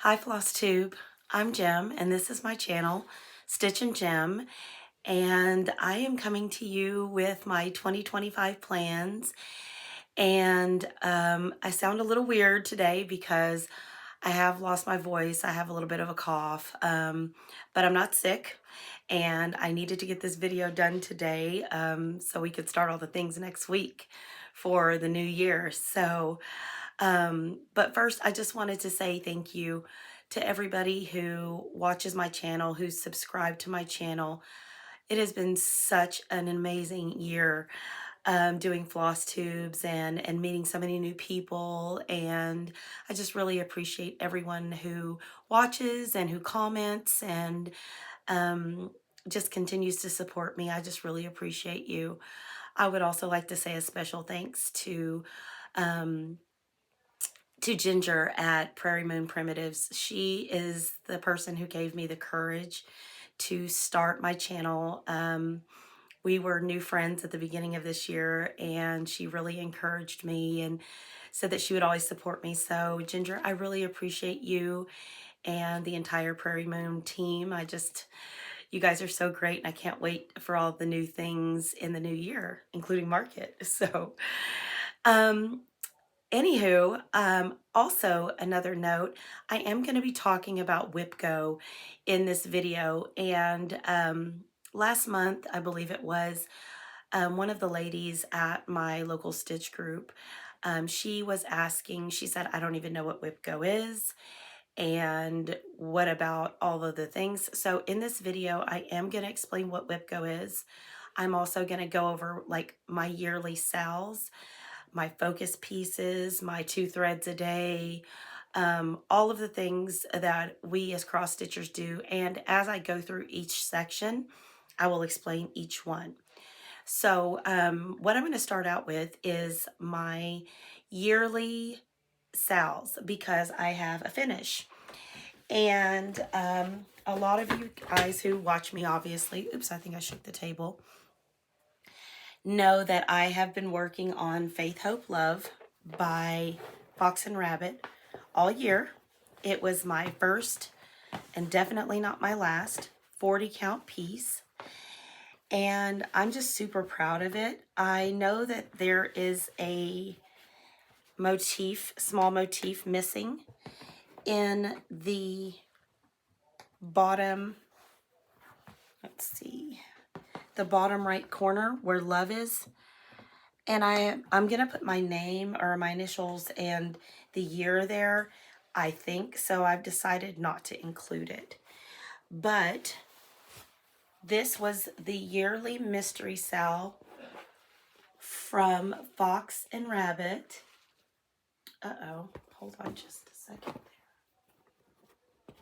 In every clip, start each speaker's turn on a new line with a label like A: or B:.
A: Hi Flosstube, I'm Jem and this is my channel, Stitch and Jem, and I am coming to you with my 2025 plans. And I sound a little weird today because I have lost my voice. I have a little bit of a cough, but I'm not sick, and I needed to get this video done today so we could start all the things next week for the new year. But first, I just wanted to say thank you to everybody who watches my channel, who's subscribed to my channel. It has been such an amazing year doing floss tubes and meeting so many new people. And I just really appreciate everyone who watches and who comments and just continues to support me. I just really appreciate you. I would also like to say a special thanks um, to Ginger at Prairie Moon Primitives. She is the person who gave me the courage to start my channel. We were new friends at the beginning of this year, and she really encouraged me and said that she would always support me. So Ginger, I really appreciate you and the entire Prairie Moon team. You guys are so great, and I can't wait for all the new things in the new year, including Market. Um, Anywho, also another note, I am going to be talking about WIPGO in this video. And last month, I believe it was, one of the ladies at my local stitch group, she was asking, she said, I don't even know what WIPGO is. And what about all of the things? So in this video, I am going to explain what WIPGO is. I'm also going to go over like my yearly sales, my focus pieces, my 2 threads a day, all of the things that we as cross stitchers do. And as I go through each section, I will explain each one. So what I'm going to start out with is my yearly sales because I have a finish. And a lot of you guys who watch me, obviously, oops, I think I shook the table, know that I have been working on Faith, Hope, Love by Fox and Rabbit all year. It was my first and definitely not my last 40 count piece. And I'm just super proud of it. I know that there is a motif, small motif missing in the bottom, let's see, the bottom right corner where love is. And I'm going to put my name or my initials and the year there, I think. So I've decided not to include it. But this was the yearly mystery sale from Fox and Rabbit. Uh-oh. Hold on just a second there.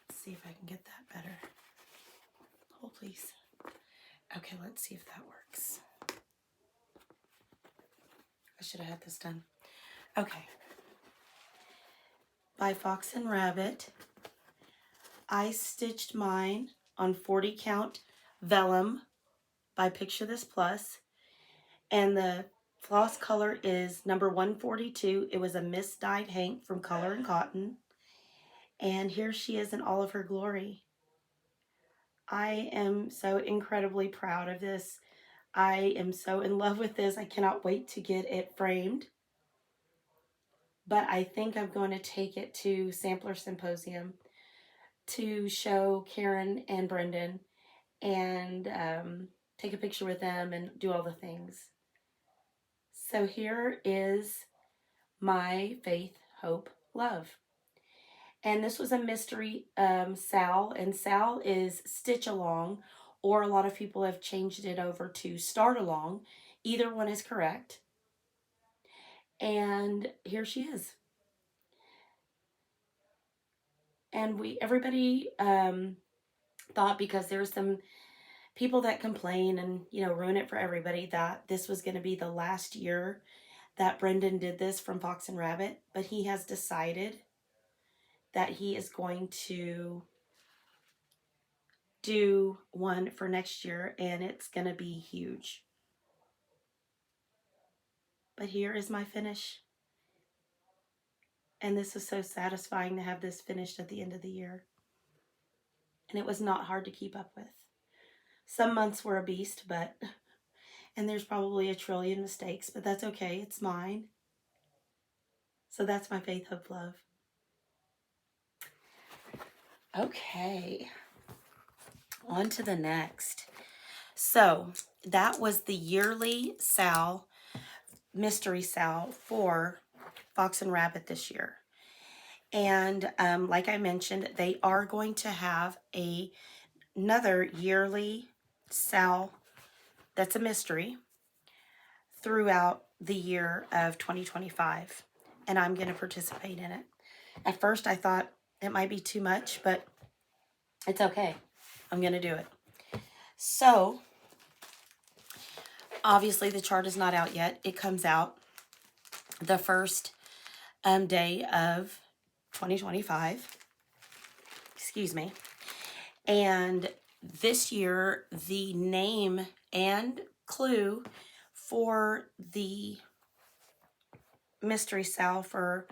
A: Let's see if I can get that better. Hold, please. Okay, let's see if that works. I should have had this done. Okay. By Fox and Rabbit. I stitched mine on 40 count vellum by Picture This Plus, and the floss color is number 142. It was a misdyed hank from Color and Cotton, and here she is in all of her glory. I am so incredibly proud of this. I am so in love with this. I cannot wait to get it framed, but I think I'm going to take it to Sampler Symposium to show Karen and Brendan and take a picture with them and do all the things. So here is my Faith, Hope, Love. And this was a mystery Sal, and Sal is Stitch Along, or a lot of people have changed it over to Start Along. Either one is correct. And here she is. And everybody thought, because there's some people that complain and, you know, ruin it for everybody, that this was going to be the last year that Brendan did this from Fox and Rabbit, but he has decided that he is going to do one for next year, and it's going to be huge. But here is my finish. And this is so satisfying to have this finished at the end of the year. And it was not hard to keep up with. Some months were a beast, and there's probably a trillion mistakes, but that's okay. It's mine. So that's my Faith, Hope, Love. Okay. On to the next. So that was the yearly Sal, mystery Sal for Fox and Rabbit this year. And like I mentioned, they are going to have another yearly Sal that's a mystery throughout the year of 2025. And I'm going to participate in it. At first I thought it might be too much, but it's okay. I'm going to do it. So obviously the chart is not out yet. It comes out the first day of 2025. Excuse me. And this year, the name and clue for the mystery Sal for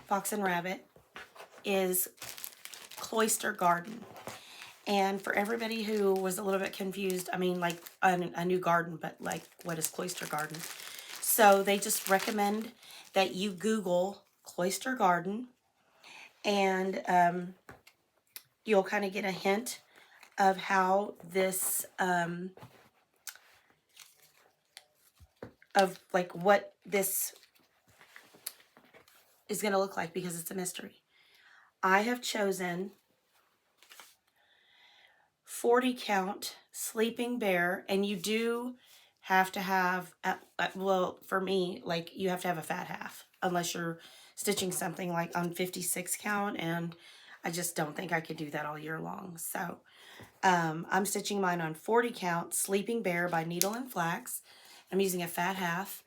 A: Fox and Rabbit is Cloister Garden. And for everybody who was a little bit confused, I mean, like a new garden, but like, what is Cloister Garden? So they just recommend that you Google Cloister Garden, and you'll kind of get a hint of how this, of like what this is going to look like, because it's a mystery. I have chosen 40 count sleeping bear, and you do have to have, well, for me, like you have to have a fat half, unless you're stitching something like on 56 count, and I just don't think I could do that all year long. So I'm stitching mine on 40 count Sleeping Bear by Needle and Flax. I'm using a fat half,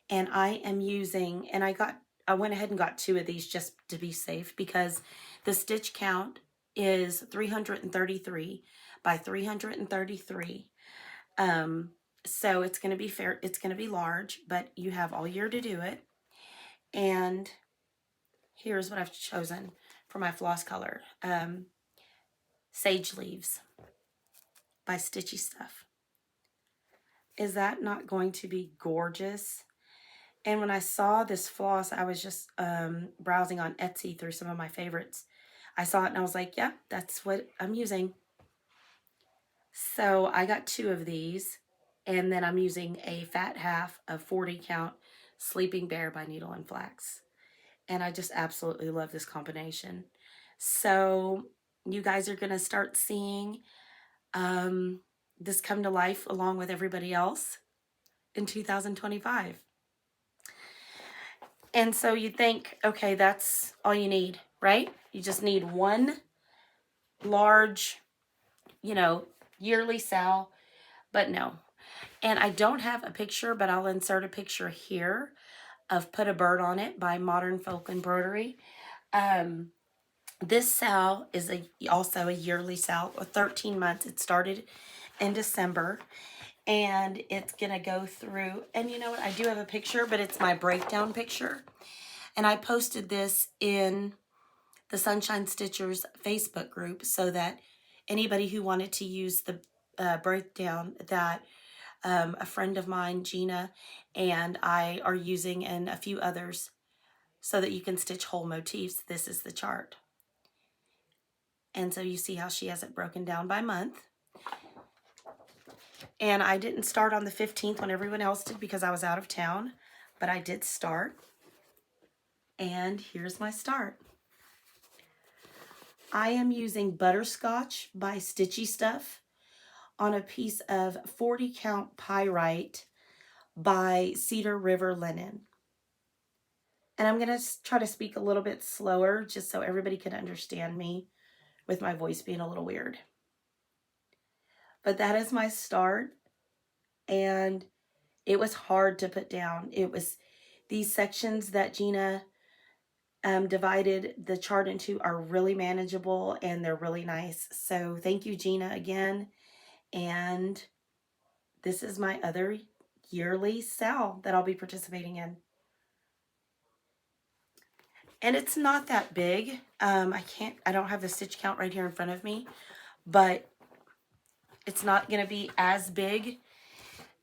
A: and I am using, and I went ahead and got 2 of these just to be safe, because the stitch count is 333 by 333. So it's going to be fair. It's going to be large, but you have all year to do it. And here's what I've chosen for my floss color. Sage Leaves by Stitchy Stuff. Is that not going to be gorgeous? And when I saw this floss, I was just browsing on Etsy through some of my favorites. I saw it and I was like, yeah, that's what I'm using. So I got 2 of these, and then I'm using a fat half of 40 count Sleeping Bear by Needle and Flax. And I just absolutely love this combination. So you guys are going to start seeing this come to life along with everybody else in 2025. And so you think, okay, that's all you need, right? You just need one large, yearly Sal, but no. And I don't have a picture, but I'll insert a picture here of Put a Bird on It by Modern Folk Embroidery. This Sal is also a yearly Sal, 13 months. It started in December, and it's going to go through, and you know what, I do have a picture, but it's my breakdown picture. And I posted this in the Sunshine Stitchers Facebook group so that anybody who wanted to use the breakdown that a friend of mine, Gina, and I are using, and a few others, so that you can stitch whole motifs. This is the chart. And so you see how she has it broken down by month. And I didn't start on the 15th when everyone else did because I was out of town, but I did start. And here's my start. I am using Butterscotch by Stitchy Stuff on a piece of 40 count Pyrite by Cedar River Linen. And I'm going to try to speak a little bit slower just so everybody can understand me with my voice being a little weird. But that is my start, and it was hard to put down. It was these sections that Gina divided the chart into are really manageable, and they're really nice. So thank you, Gina, again. And this is my other yearly Sal that I'll be participating in. And it's not that big. I don't have the stitch count right here in front of me, but it's not going to be as big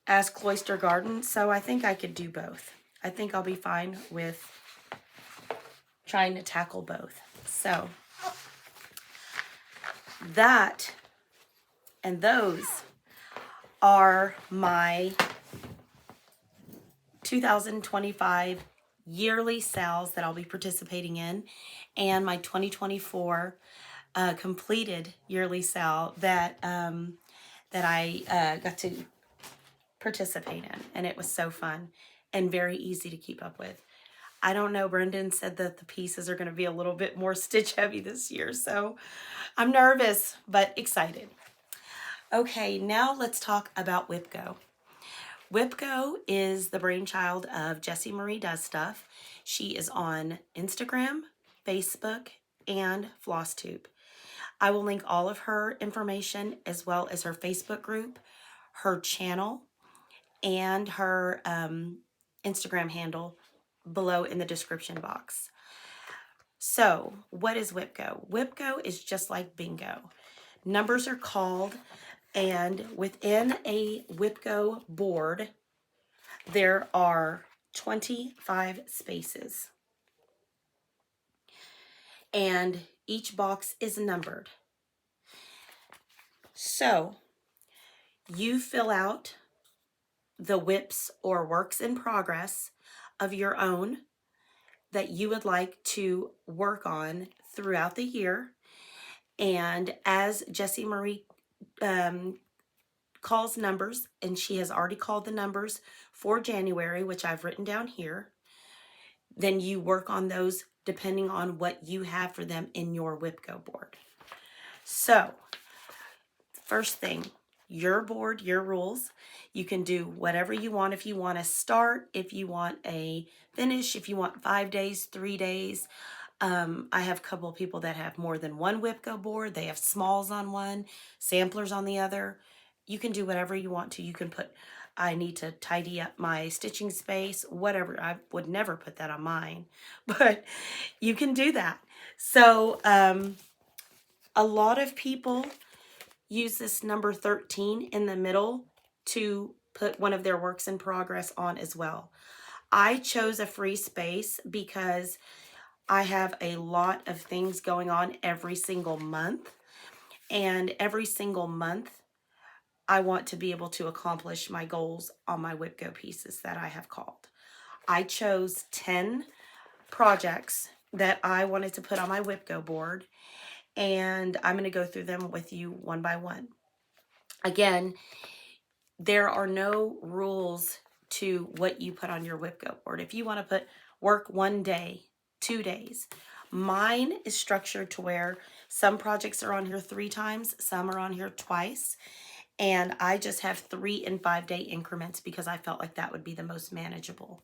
A: as Cloister Garden, so I think I could do both. I think I'll be fine with trying to tackle both. So that and those are my 2025 yearly sales that I'll be participating in, and my 2024 completed yearly sale that I got to participate in, and it was so fun and very easy to keep up with. I don't know, Brendan said that the pieces are going to be a little bit more stitch heavy this year, so I'm nervous but excited. Okay, now let's talk about WIPGO. WIPGO is the brainchild of Jessie Marie Does Stuff. She is on Instagram, Facebook, and Flosstube. I will link all of her information as well as her Facebook group, her channel, and her Instagram handle below in the description box. So, what is WIPGO? WIPGO is just like bingo. Numbers are called, and within a WIPGO board, there are 25 spaces. And each box is numbered. So, you fill out the WIPs or works in progress of your own that you would like to work on throughout the year. And as Jessie Marie calls numbers, and she has already called the numbers for January, which I've written down here, then you work on those depending on what you have for them in your WIPGO board. So, first thing, your board, your rules. You can do whatever you want. If you want to start, if you want a finish, if you want 5 days, 3 days. I have a couple of people that have more than one WIPGO board. They have smalls on one, samplers on the other. You can do whatever you want to. You can put, I need to tidy up my stitching space, whatever. I would never put that on mine, but you can do that. So a lot of people use this number 13 in the middle to put one of their works in progress on as well. I chose a free space because I have a lot of things going on every single month, and every single month I want to be able to accomplish my goals on my WIPGO pieces that I have called. I chose 10 projects that I wanted to put on my WIPGO board, and I'm going to go through them with you one by one. Again, there are no rules to what you put on your WIPGO board. If you want to put work 1 day, 2 days, mine is structured to where some projects are on here 3 times, some are on here twice, and I just have 3 and 5 day increments because I felt like that would be the most manageable.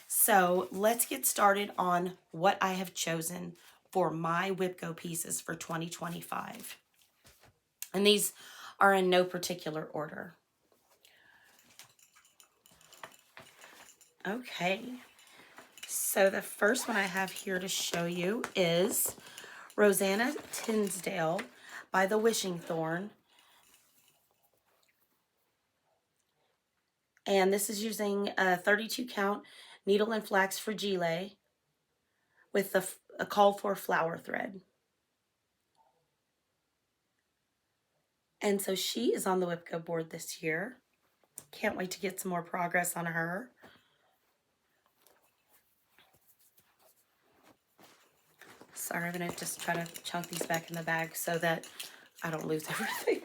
A: So let's get started on what I have chosen for my WIPGO pieces for 2025. And these are in no particular order. Okay, so the first one I have here to show you is Roseannah Tinsdale by the Wishing Thorn. And this is using a 32 count needle and flax fragile with a call for flower thread. And so she is on the WIPGO board this year. Can't wait to get some more progress on her. Sorry, I'm going to just try to chunk these back in the bag so that I don't lose everything.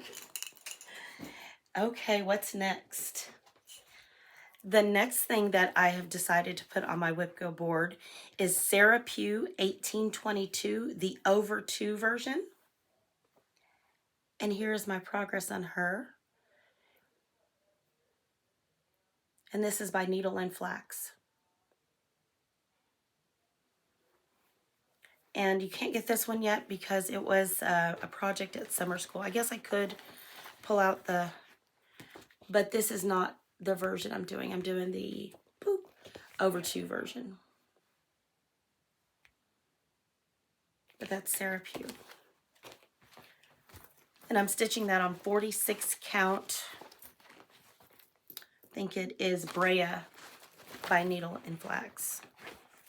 A: Okay, what's next? The next thing that I have decided to put on my WIPGO board is Sarah Pugh 1822, the over 2 version. And here is my progress on her. And this is by Needle and Flax. And you can't get this one yet because it was a project at summer school. I guess I could pull out the, but this is not the version I'm doing. I'm doing the over 2 version. but that's Sarah Pugh. And I'm stitching that on 46 count. I think it is Brea by Needle and Flax.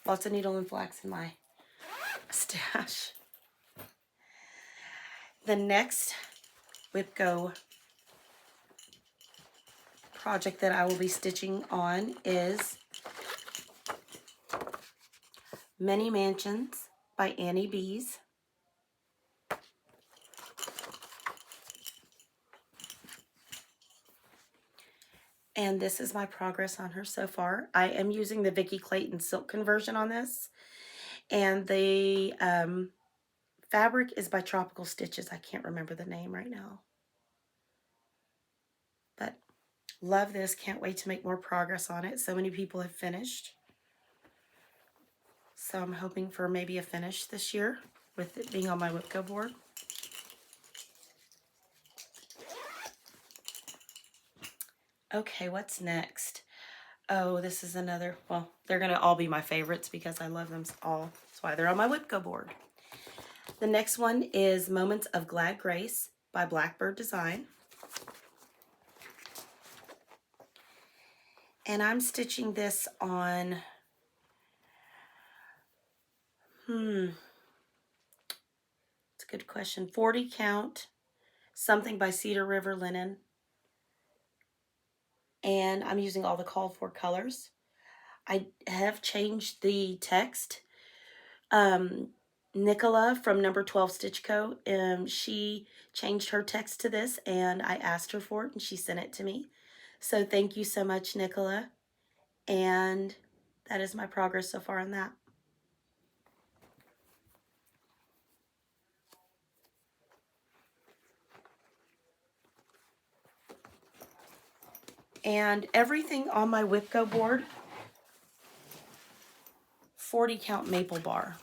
A: Lots of needle and flax in my stash. The next WIPGO project that I will be stitching on is Many Mansions by Annie Beez. And this is my progress on her so far. I am using the Vicki Clayton silk conversion on this. And the fabric is by Tropical Stitches. I can't remember the name right now. But love this. Can't wait to make more progress on it. So many people have finished. So I'm hoping for maybe a finish this year with it being on my WIPGO board. Okay, what's next? Oh, this is another, well, they're going to all be my favorites because I love them all. That's why they're on my WIPGO board. The next one is Moments of Glad Grace by Blackbird Design. And I'm stitching this on, it's a good question, 40 count, something by Cedar River Linen. And I'm using all the called for colors. I have changed the text. Nicola from number 12 Stitch Co. She changed her text to this and I asked her for it and she sent it to me. So thank you so much, Nicola. And that is my progress so far on that. And everything on my WIPGO board, 40 count maple bar,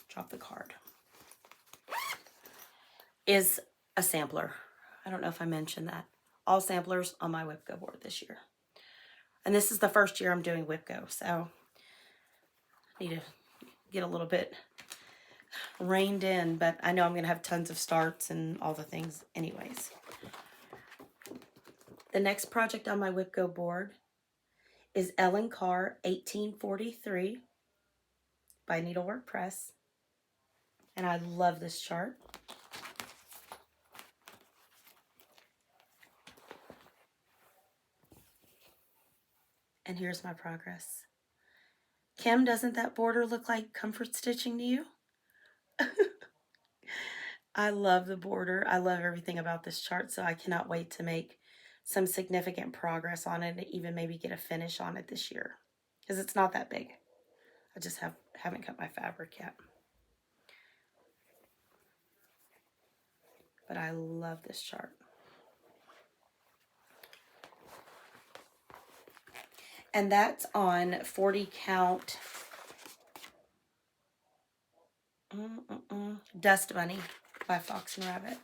A: drop the card, is a sampler. I don't know if I mentioned that. All samplers on my WIPGO board this year. And this is the first year I'm doing WIPGO, so I need to get a little bit reined in, but I know I'm going to have tons of starts and all the things anyways. The next project on my WIPGO board is Ellen Carr 1843 by Needlework Press. And I love this chart. And here's my progress. Kim, doesn't that border look like comfort stitching to you? I love the border. I love everything about this chart, so I cannot wait to make some significant progress on it and even maybe get a finish on it this year. Because it's not that big. I just haven't cut my fabric yet. But I love this chart. And that's on 40 count Dust Bunny by Fox and Rabbit.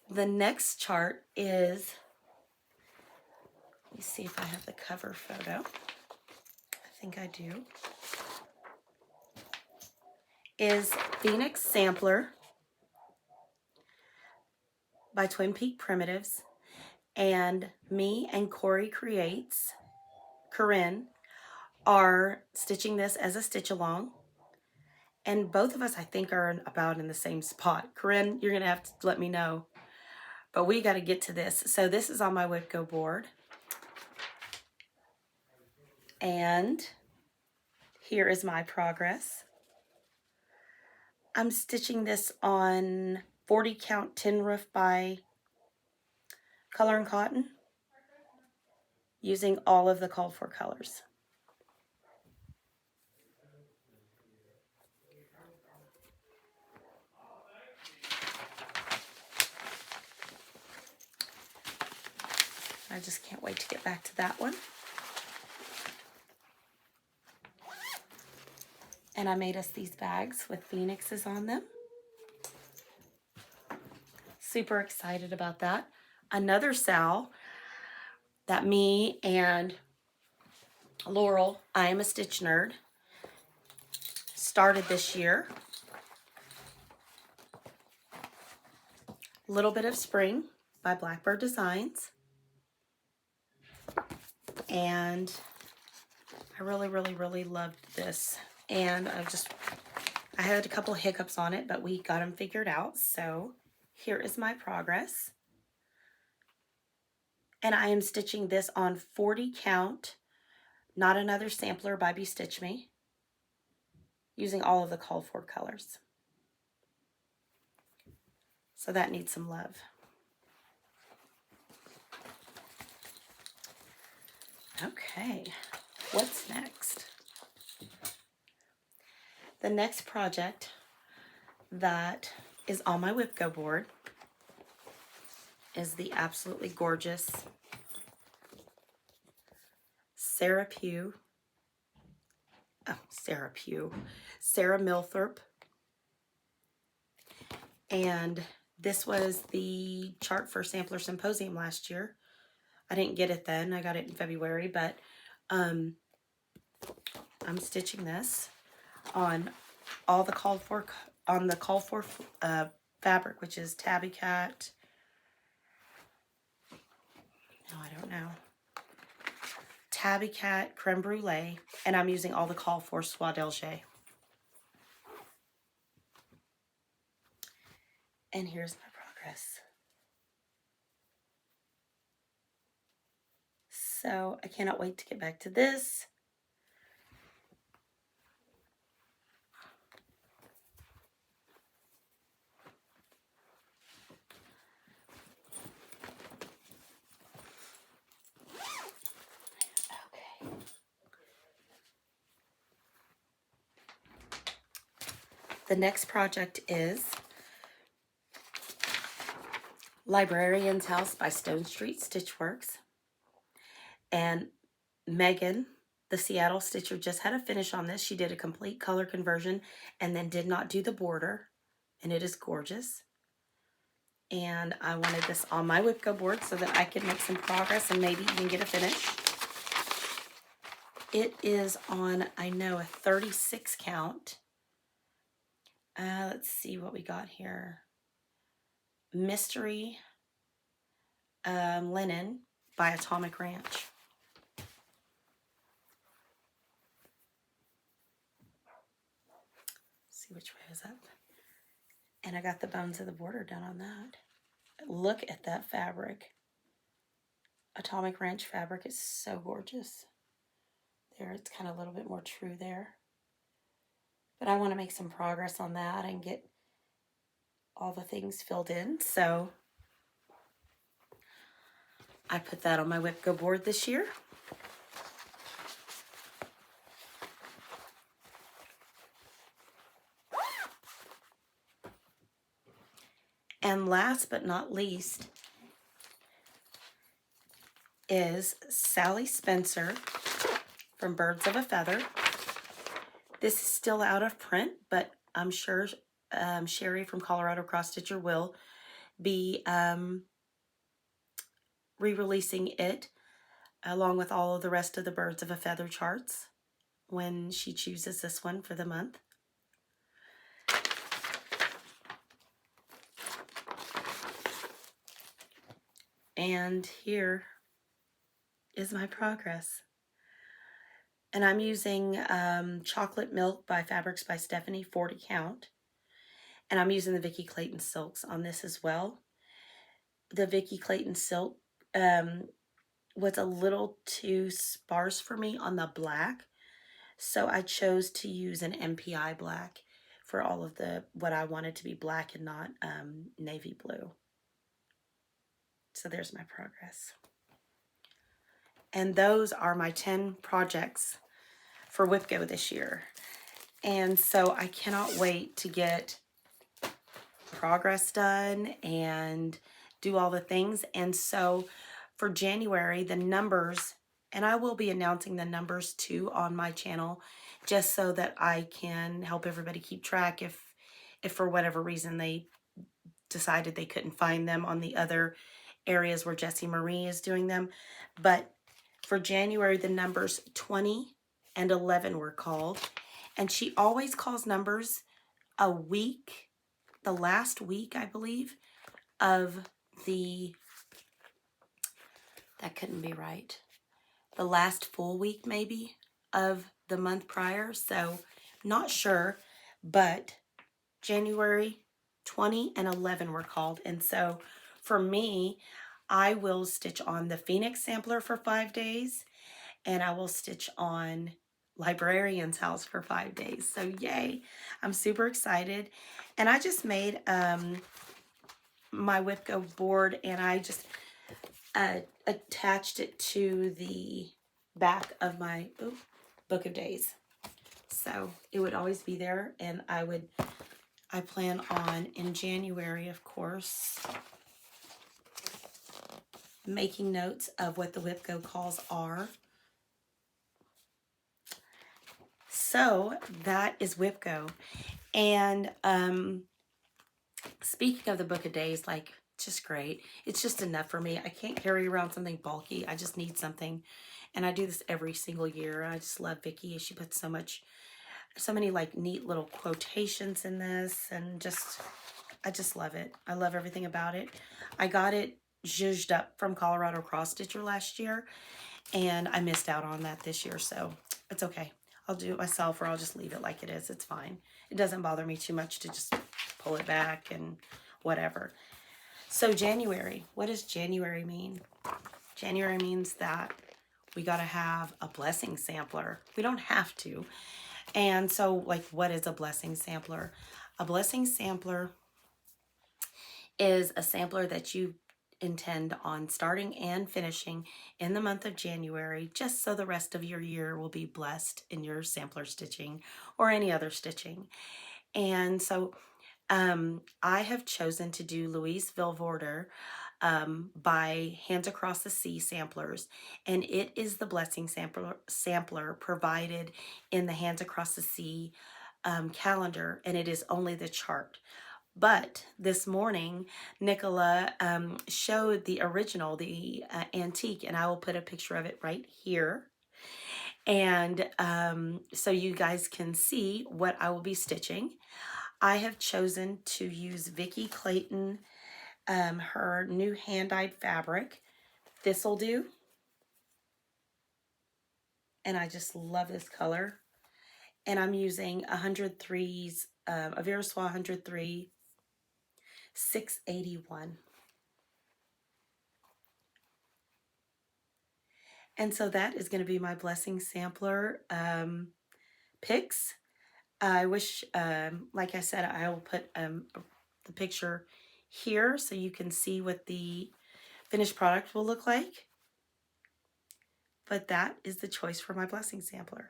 A: The next chart is, let me see if I have the cover photo. I think I do. Is Phoenix Sampler by Twin Peak Primitives, and me and Corinne are stitching this as a stitch along, and both of us I think are about in the same spot. Corinne, you're gonna have to let me know, but we got to get to this. So this is on my WIPGO board, and here is my progress. I'm stitching this on 40 count Tin Roof by Color and Cotton, using all of the called for colors. I just can't wait to get back to that one. And I made us these bags with phoenixes on them. Super excited about that. Another Sal that me and Laurel, I Am a Stitch Nerd, started this year. Little Bit of Spring by Blackbird Designs. And I really, really, really loved this. And I had a couple hiccups on it, but we got them figured out. So here is my progress. And I am stitching this on 40 count, Not Another Sampler by Stitch Me, using all of the called for colors. So that needs some love. Okay, what's next? The next project that is on my WIPGO board is the absolutely gorgeous Sarah Milthorp. And this was the chart for Sampler Symposium last year. I didn't get it then. I got it in February, but I'm stitching this on all the called for fabric, which is Tabby Cat. No, I don't know. Tabby Cat Creme Brulee, and I'm using all the call for Soie d'Alger. And here's my progress. So I cannot wait to get back to this. Okay. The next project is Librarian's House by Stonestreet Stitchworks. And Megan, the Seattle Stitcher, just had a finish on this. She did a complete color conversion and then did not do the border. And it is gorgeous. And I wanted this on my WIPGO board so that I could make some progress and maybe even get a finish. It is on, I know, a 36 count. Let's see what we got here. Mystery Linen by Atomic Ranch. See which way is up. And I got the bones of the border done on that. Look at that fabric. Atomic Ranch fabric is so gorgeous. There, it's kind of a little bit more true there. But I want to make some progress on that and get all the things filled in. So I put that on my WIPGO board this year. And last but not least is Sally Spencer from Birds of a Feather. This is still out of print, but I'm sure Sherry from Colorado Cross Stitcher will be re-releasing it along with all of the rest of the Birds of a Feather charts when she chooses this one for the month. And here is my progress. And I'm using Chocolate Milk by Fabrics by Stephanie, 40 count. And I'm using the Vicki Clayton silks on this as well. The Vicki Clayton silk was a little too sparse for me on the black. So I chose to use an MPI black for all of what I wanted to be black and not navy blue. So there's my progress. And those are my 10 projects for WIPGO this year. And so I cannot wait to get progress done and do all the things. And so for January, the numbers, and I will be announcing the numbers too on my channel, just so that I can help everybody keep track if for whatever reason they decided they couldn't find them on the other areas where Jessie Marie is doing them. But For January, the numbers 20 and 11 were called. And she always calls numbers a week, the last week, I believe, of the, that couldn't be right, the last full week maybe of the month prior. So not sure, but January 20 and 11 were called. And so for me, I will stitch on the Phoenix sampler for 5 days, and I will stitch on Librarian's house for 5 days. So yay, I'm super excited. And I just made my WIPGO board, and I just attached it to the back of my book of days. So it would always be there, and I plan on, in January, of course, making notes of what the WIPGO calls are. So that is WIPGO. And speaking of the book of days, like, just great. It's just enough for me. I can't carry around something bulky. I just need something. And I do this every single year. I just love Vicki. She puts so many like neat little quotations in this, and I just love it. I love everything about it. I got it zhuzhed up from Colorado Cross Stitcher last year, and I missed out on that this year, so it's okay. I'll do it myself, or I'll just leave it like it is. It's fine. It doesn't bother me too much to just pull it back and whatever. So January, what does January mean? January means that we got to have a blessing sampler. We don't have to. And so, like, what is a blessing sampler? A blessing sampler is a sampler that you intend on starting and finishing in the month of January, just so the rest of your year will be blessed in your sampler stitching or any other stitching. And so I have chosen to do Louise Vivorder by Hands Across the Sea samplers, and it is the blessing sampler provided in the Hands Across the Sea calendar, and it is only the chart. But this morning, Nicola showed the original, the antique, and I will put a picture of it right here. And so you guys can see what I will be stitching. I have chosen to use Vicki Clayton, her new hand-dyed fabric, Thistledew. And I just love this color. And I'm using 103's, a Virosois 103 681. And so that is going to be my blessing sampler picks. I wish, like I said, I will put the picture here so you can see what the finished product will look like. But that is the choice for my blessing sampler.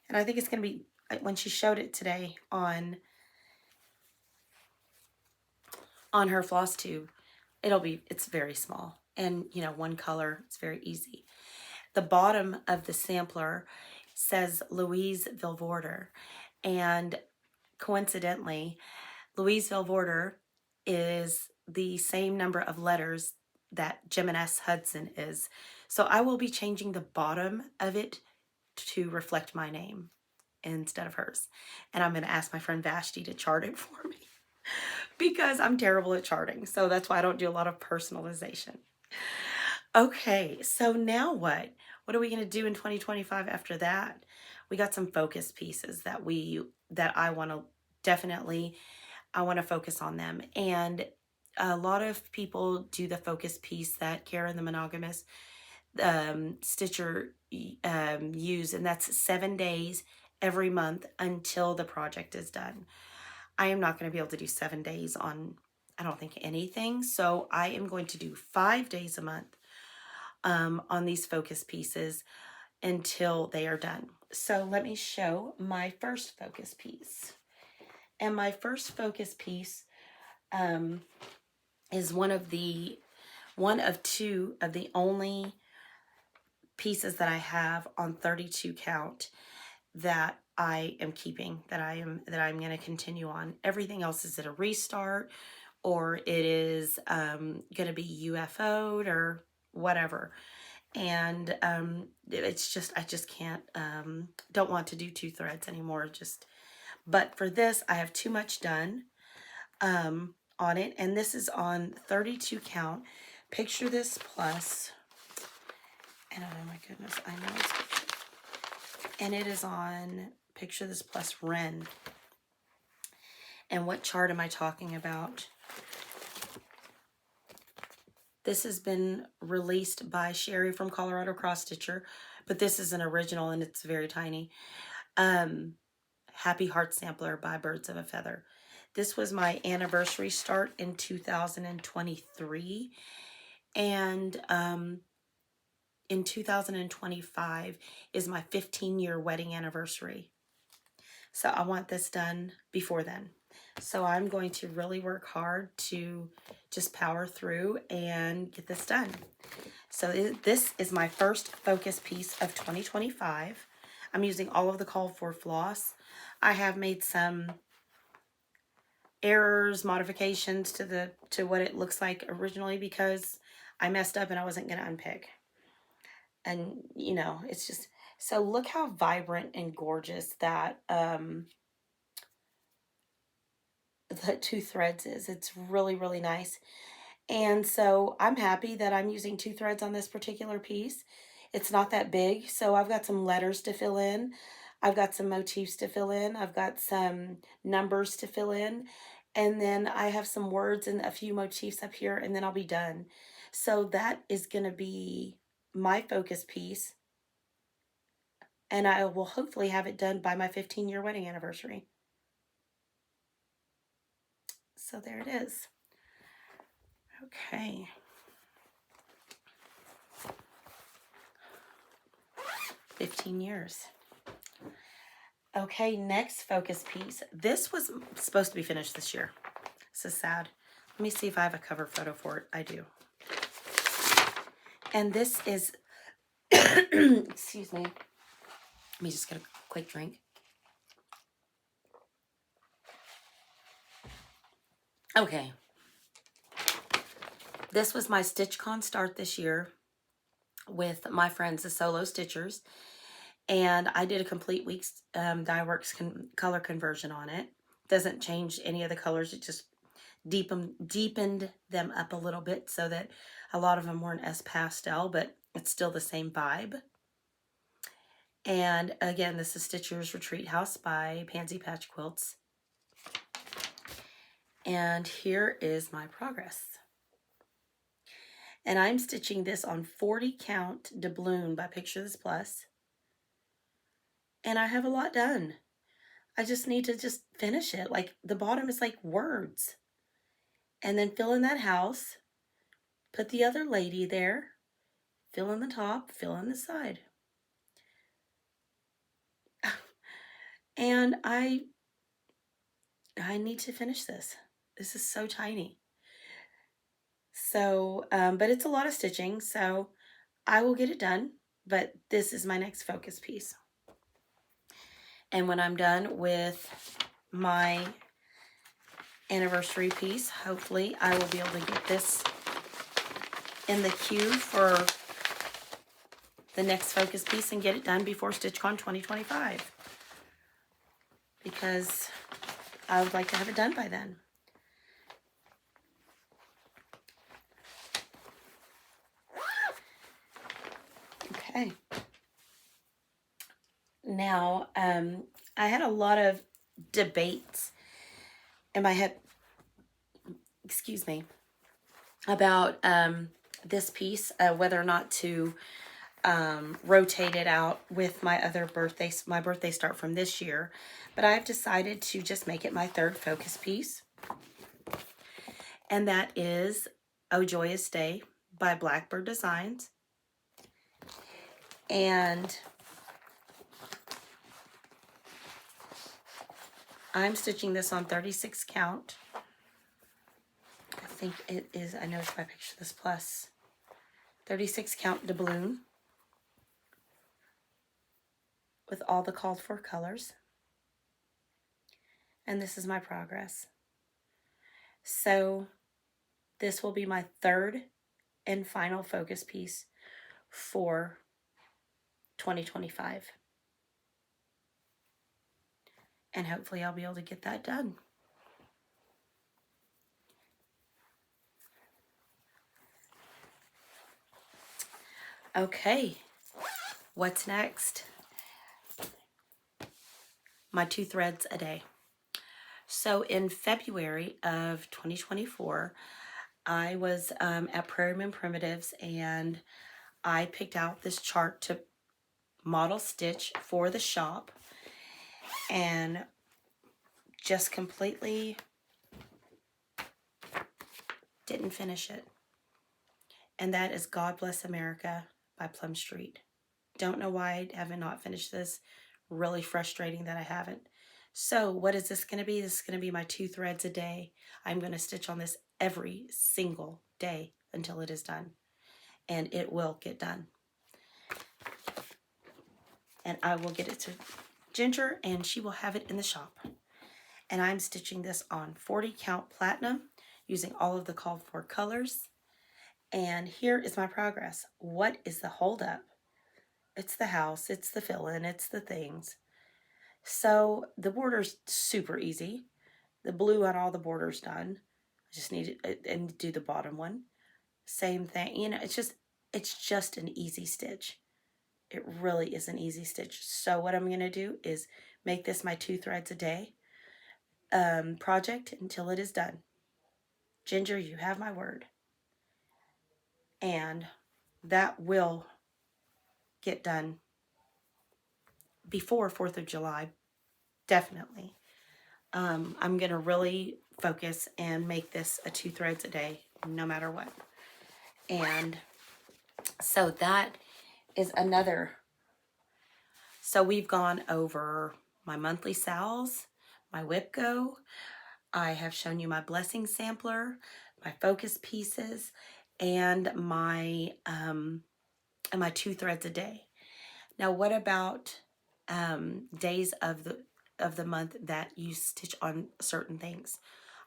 A: And I think it's going to be, when she showed it today on her Flosstube, it's very small. And, you know, one color, it's very easy. The bottom of the sampler says Louise Vivorder. And coincidentally, Louise Vivorder is the same number of letters that Jimenez Hudson is. So I will be changing the bottom of it to reflect my name instead of hers. And I'm going to ask my friend Vashti to chart it for me because I'm terrible at charting. So that's why I don't do a lot of personalization. Okay, so now what? What are we going to do in 2025 after that? We got some focus pieces that I want to definitely, I want to focus on them. And a lot of people do the focus piece that Karen the Monogamous Stitcher use, and that's 7 days every month until the project is done. I am not going to be able to do 7 days on, I don't think, anything. So I am going to do 5 days a month on these focus pieces until they are done. So let me show my first focus piece. And my first focus piece is one of two of the only pieces that I have on 32 count that I am keeping, that I'm going to continue on. Everything else is at a restart, or it is going to be UFO'd or whatever. And it's just, I just can't, don't want to do 2 threads anymore. Just, but for this, I have too much done on it. And this is on 32 count. Picture This Plus. And oh my goodness, I know it's picture. And it is on Picture This Plus Wren. And what chart am I talking about? This has been released by Sherry from Colorado Cross Stitcher, but this is an original and it's very tiny. Happy Heart Sampler by Birds of a Feather. This was my anniversary start in 2023, and in 2025 is my 15-year wedding anniversary. So I want this done before then. So I'm going to really work hard to just power through and get this done. So this is my first focus piece of 2025. I'm using all of the called for floss. I have made some errors, modifications to what it looks like originally because I messed up and I wasn't going to unpick. And, you know, it's just, so look how vibrant and gorgeous that the 2 threads is. It's really, really nice. And so I'm happy that I'm using 2 threads on this particular piece. It's not that big, so I've got some letters to fill in. I've got some motifs to fill in. I've got some numbers to fill in. And then I have some words and a few motifs up here, and then I'll be done. So that is going to be my focus piece. And I will hopefully have it done by my 15-year wedding anniversary. So there it is. Okay. $15 years. Okay, next focus piece. This was supposed to be finished this year. This is sad. Let me see if I have a cover photo for it. I do. And this is, excuse me. Let me just get a quick drink. Okay. This was my StitchCon start this year with my friends, the Solo Stitchers. And I did a complete week's Dyeworks color conversion on it. Doesn't change any of the colors. It just deepened them up a little bit so that a lot of them weren't as pastel, but it's still the same vibe. And again, this is Stitcher's Retreat House by Pansy Patch Quilts. And here is my progress. And I'm stitching this on 40 count doubloon by Picture This Plus. And I have a lot done. I just need to just finish it. Like the bottom is like words. And then fill in that house. Put the other lady there. Fill in the top. Fill in the side. And I need to finish this. This is so tiny. So, but it's a lot of stitching, so I will get it done. But this is my next focus piece. And when I'm done with my anniversary piece, hopefully I will be able to get this in the queue for the next focus piece and get it done before StitchCon 2025. Because I would like to have it done by then. Okay. Now, I had a lot of debates in my head, excuse me, about this piece, whether or not to rotate it out with my other birthdays, my birthday start from this year. But I've decided to just make it my third focus piece. And that is Oh Joyous Day by Blackbird Designs. And I'm stitching this on 36 count. I think it is, I know it's by Picture This Plus. 36 count doubloon with all the called for colors. And this is my progress. So this will be my third and final focus piece for 2025. And hopefully I'll be able to get that done. Okay, what's next? My 2 threads a day. So in February of 2024, I was at Prairie Men Primitives, and I picked out this chart to model stitch for the shop, and just completely didn't finish it. And that is God Bless America by Plum Street. Don't know why I haven't not finished this. Really frustrating that I haven't. So what is this going to be? This is going to be my 2 threads a day. I'm going to stitch on this every single day until it is done. And it will get done. And I will get it to Ginger, and she will have it in the shop. And I'm stitching this on 40 count platinum using all of the called for colors. And here is my progress. What is the holdup? It's the house, it's the fill-in, it's the things. So the border's super easy. The blue on all the borders done. I just need it and do the bottom one. Same thing. You know, it's just an easy stitch. It really is an easy stitch. So what I'm going to do is make this my 2 threads a day project until it is done. Ginger, you have my word. And that will get done before 4th of July, definitely. I'm going to really focus and make this a 2 threads a day, no matter what. And so that is another. So we've gone over my monthly sales, my WIPGO. I have shown you my blessing sampler, my focus pieces, and my 2 threads a day. Now, what about days of the month that you stitch on certain things?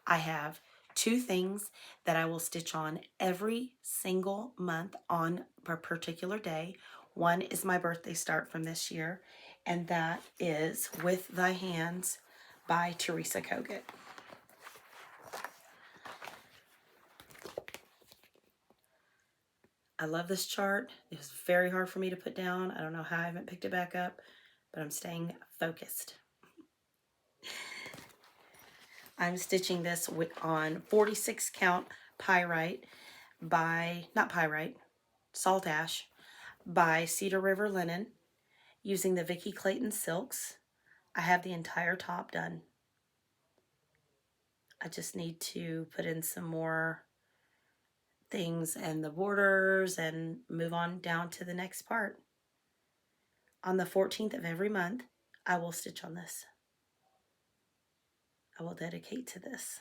A: I have 2 things that I will stitch on every single month on a particular day. One is my birthday start from this year, and that is with Thy Hands by Teresa Kogut. I love this chart. It was very hard for me to put down. I don't know how I haven't picked it back up, but I'm staying focused. I'm stitching this on 46 count pyrite by, not pyrite, salt ash by Cedar River Linen using the Vicki Clayton silks. I have the entire top done. I just need to put in some more things and the borders and move on down to the next part. On the 14th of every month, I will stitch on this. I will dedicate to this.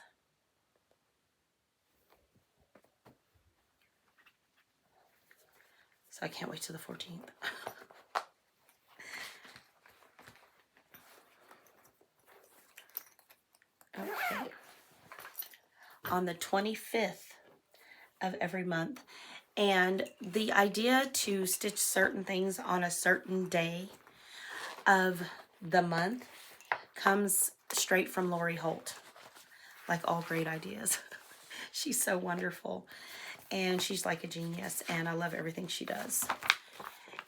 A: So I can't wait till the 14th. Okay. On the 25th of every month. And the idea to stitch certain things on a certain day of the month comes straight from Lori Holt, like all great ideas. She's so wonderful, and she's like a genius, and I love everything she does.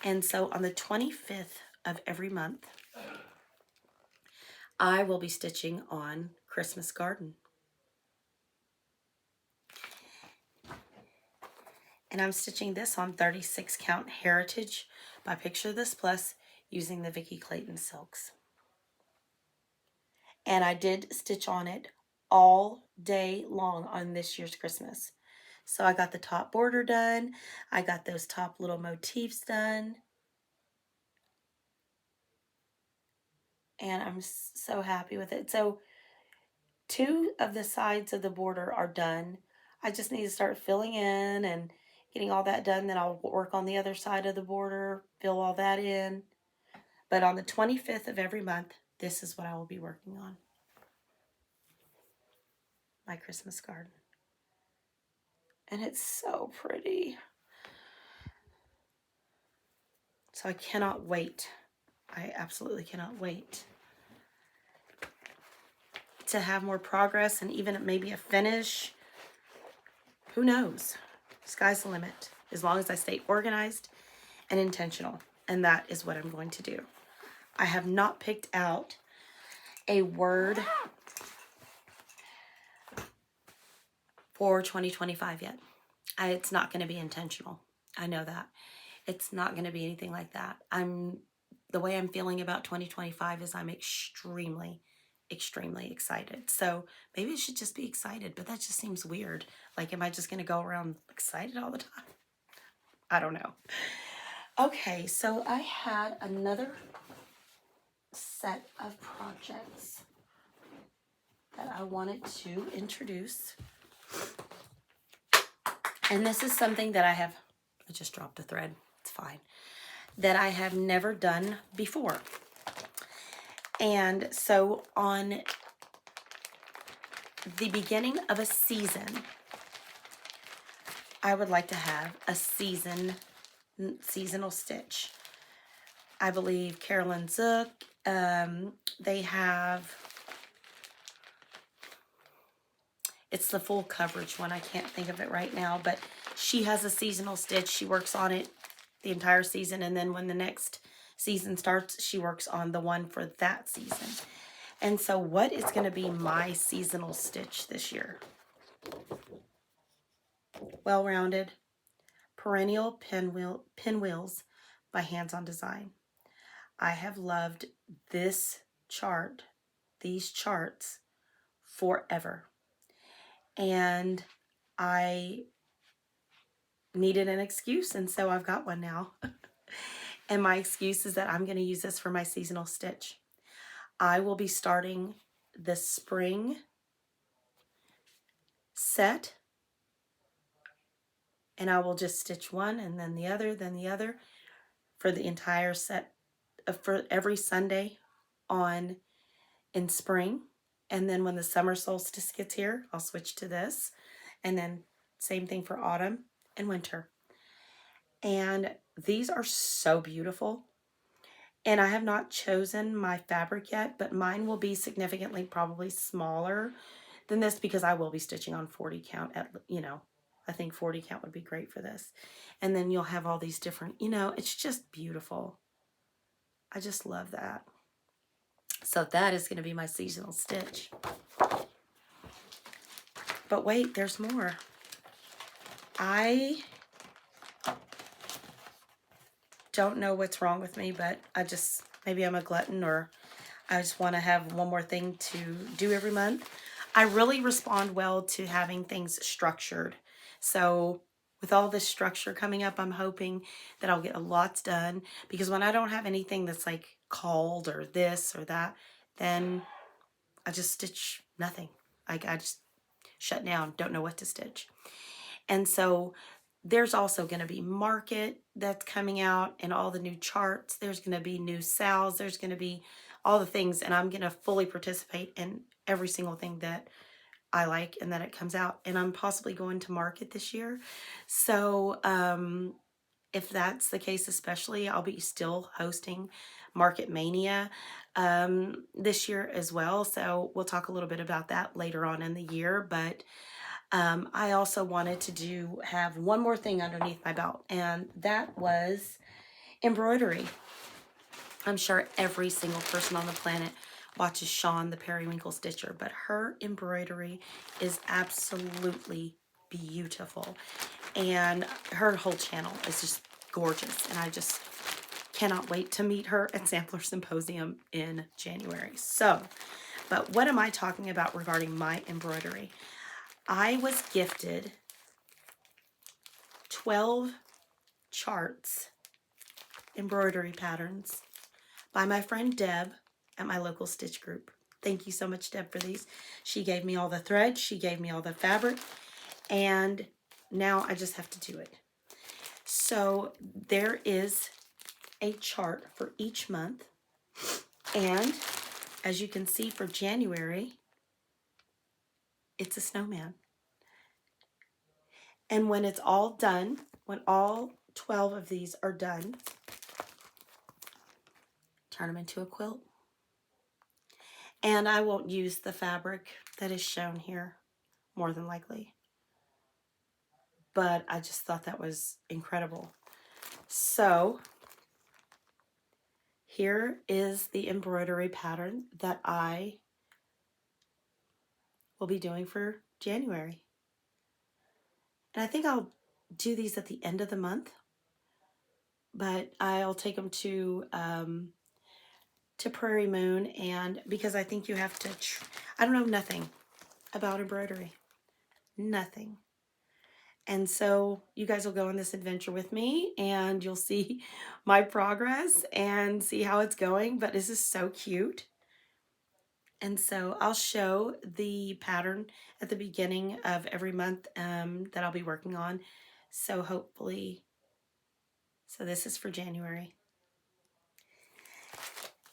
A: And so on the 25th of every month, I will be stitching on Christmas Garden. And I'm stitching this on 36 count Heritage by Picture This Plus using the Vicki Clayton silks. And I did stitch on it all day long on this year's Christmas. So I got the top border done. I got those top little motifs done. And I'm so happy with it. So 2 of the sides of the border are done. I just need to start filling in and getting all that done. Then I'll work on the other side of the border, fill all that in. But on the 25th of every month, this is what I will be working on. My Christmas garden. And it's so pretty. So I cannot wait. I absolutely cannot wait to have more progress and even maybe a finish. Who knows? Sky's the limit, as long as I stay organized and intentional. And that is what I'm going to do. I have not picked out a word for 2025 yet. It's not going to be intentional. I know that. It's not going to be anything like that. The way I'm feeling about 2025 is I'm extremely excited. So maybe it should just be excited, but that just seems weird. Like, am I just going to go around excited all the time? I don't know. Okay, so I had another set of projects that I wanted to introduce. And this is something that I just dropped a thread. It's fine. That I have never done before. And so on the beginning of a season, I would like to have a seasonal stitch. I believe Carolyn Zook, they have, it's the full coverage one. I can't think of it right now, but she has a seasonal stitch. She works on it the entire season, and then when the next season starts, she works on the one for that season. And so what is going to be my seasonal stitch this year? Well-rounded perennial pinwheels by Hands-On Design. I have loved these charts forever. And I needed an excuse, and so I've got one now. And my excuse is that I'm going to use this for my seasonal stitch. I will be starting the spring set, and I will just stitch one and then the other for the entire set for every Sunday in spring. And then when the summer solstice gets here, I'll switch to this, and then same thing for autumn and winter. And these are so beautiful. And I have not chosen my fabric yet, but mine will be significantly probably smaller than this because I will be stitching on 40 count I think 40 count would be great for this. And then you'll have all these different, it's just beautiful. I just love that. So that is going to be my seasonal stitch. But wait, there's more. I don't know what's wrong with me, but maybe I'm a glutton, or I just want to have one more thing to do every month. I really respond well to having things structured. So with all this structure coming up, I'm hoping that I'll get a lot done, because when I don't have anything that's like called or this or that, then I just stitch nothing. I just shut down, don't know what to stitch. And so there's also going to be market that's coming out and all the new charts. There's going to be new sales. There's going to be all the things, and I'm going to fully participate in every single thing that I like and that it comes out. And I'm possibly going to market this year. So if that's the case, especially, I'll be still hosting Market Mania this year as well. So we'll talk a little bit about that later on in the year. But I also wanted to have one more thing underneath my belt, and that was embroidery. I'm sure every single person on the planet watches Shawn the Periwinkle Stitcher, but her embroidery is absolutely beautiful. And her whole channel is just gorgeous, and I just cannot wait to meet her at Sampler Symposium in January. So, but what am I talking about regarding my embroidery? I was gifted 12 charts, embroidery patterns, by my friend Deb at my local stitch group. Thank you so much, Deb, for these. She gave me all the thread, she gave me all the fabric, and now I just have to do it. So there is a chart for each month, and as you can see for January, it's a snowman. And when it's all done, when all 12 of these are done, turn them into a quilt. And I won't use the fabric that is shown here, more than likely. But I just thought that was incredible. So here is the embroidery pattern that I will be doing for January. And I think I'll do these at the end of the month, but I'll take them to Prairie Moon, and because I think you have to, I don't know nothing about embroidery, nothing. And so you guys will go on this adventure with me and you'll see my progress and see how it's going. But this is so cute. And so I'll show the pattern at the beginning of every month that I'll be working on. So hopefully, so this is for January.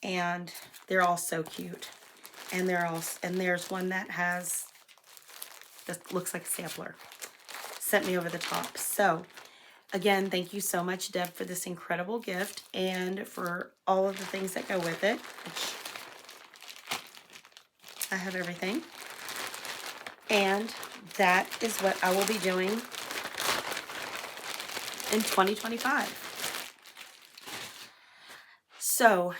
A: And they're all so cute. And there's one that has, that looks like a sampler. Sent me over the top. So again, thank you so much, Deb, for this incredible gift and for all of the things that go with it. I have everything. And that is what I will be doing in 2025. So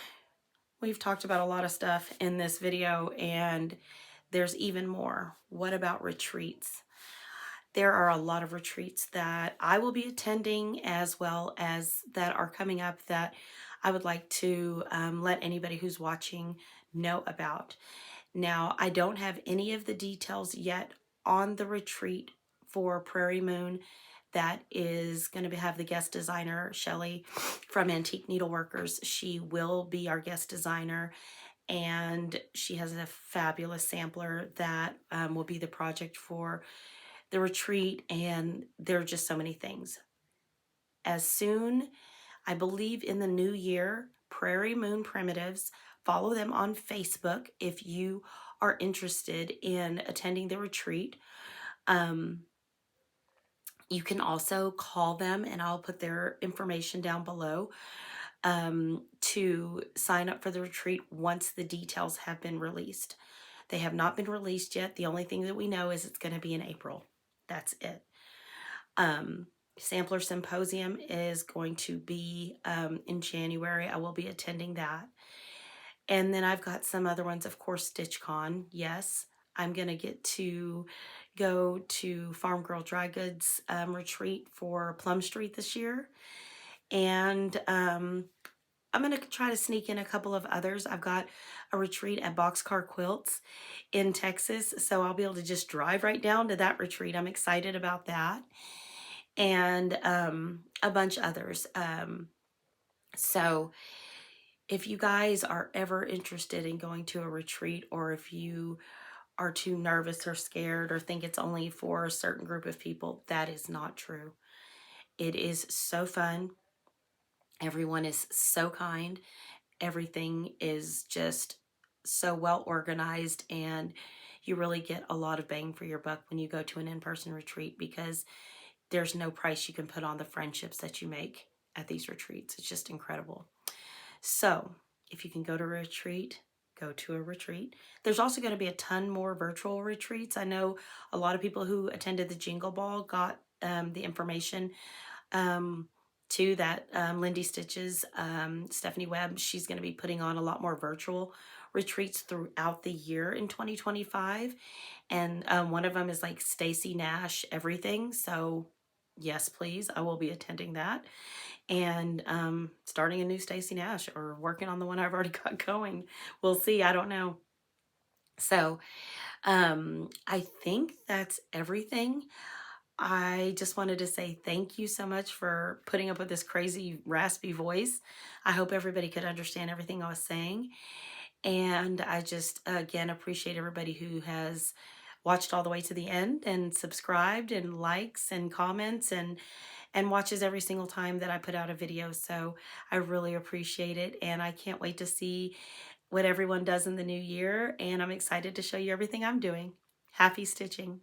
A: we've talked about a lot of stuff in this video, and there's even more. What about retreats? There are a lot of retreats that I will be attending, as well as that are coming up, that I would like to let anybody who's watching know about. Now, I don't have any of the details yet on the retreat for Prairie Moon that is going to have the guest designer, Shelly from Antique Needleworkers. She will be our guest designer, and she has a fabulous sampler that will be the project for the retreat, and there are just so many things. As soon, I believe in the new year, Prairie Moon Primitives, follow them on Facebook if you are interested in attending the retreat. You can also call them, and I'll put their information down below, to sign up for the retreat once the details have been released. They have not been released yet. The only thing that we know is it's going to be in April. That's it. Sampler Symposium is going to be in January. I will be attending that. And then I've got some other ones, of course, StitchCon. Yes, I'm going to get to go to Farm Girl Dry Goods retreat for Plum Street this year. And I'm going to try to sneak in a couple of others. I've got a retreat at Boxcar Quilts in Texas, so I'll be able to just drive right down to that retreat. I'm excited about that. And a bunch of others. So if you guys are ever interested in going to a retreat, or if you are too nervous or scared or think it's only for a certain group of people, that is not true. It is so fun. Everyone is so kind. Everything is just so well organized, and you really get a lot of bang for your buck when you go to an in-person retreat, because there's no price you can put on the friendships that you make at these retreats. It's just incredible. So if you can go to a retreat, go to a retreat. There's also going to be a ton more virtual retreats. I know a lot of people who attended the Jingle Ball got the information to that. Lindy Stitches, Stephanie Webb, she's going to be putting on a lot more virtual retreats throughout the year in 2025. And one of them is like Stacy Nash Everything. So yes, please, I will be attending that. And starting a new Stacy Nash, or working on the one I've already got going. We'll see. I don't know. So I think that's everything. I just wanted to say thank you so much for putting up with this crazy raspy voice. I hope everybody could understand everything I was saying. And I just, again, appreciate everybody who has watched all the way to the end and subscribed and likes and comments and watches every single time that I put out a video. So I really appreciate it. And I can't wait to see what everyone does in the new year. And I'm excited to show you everything I'm doing. Happy stitching.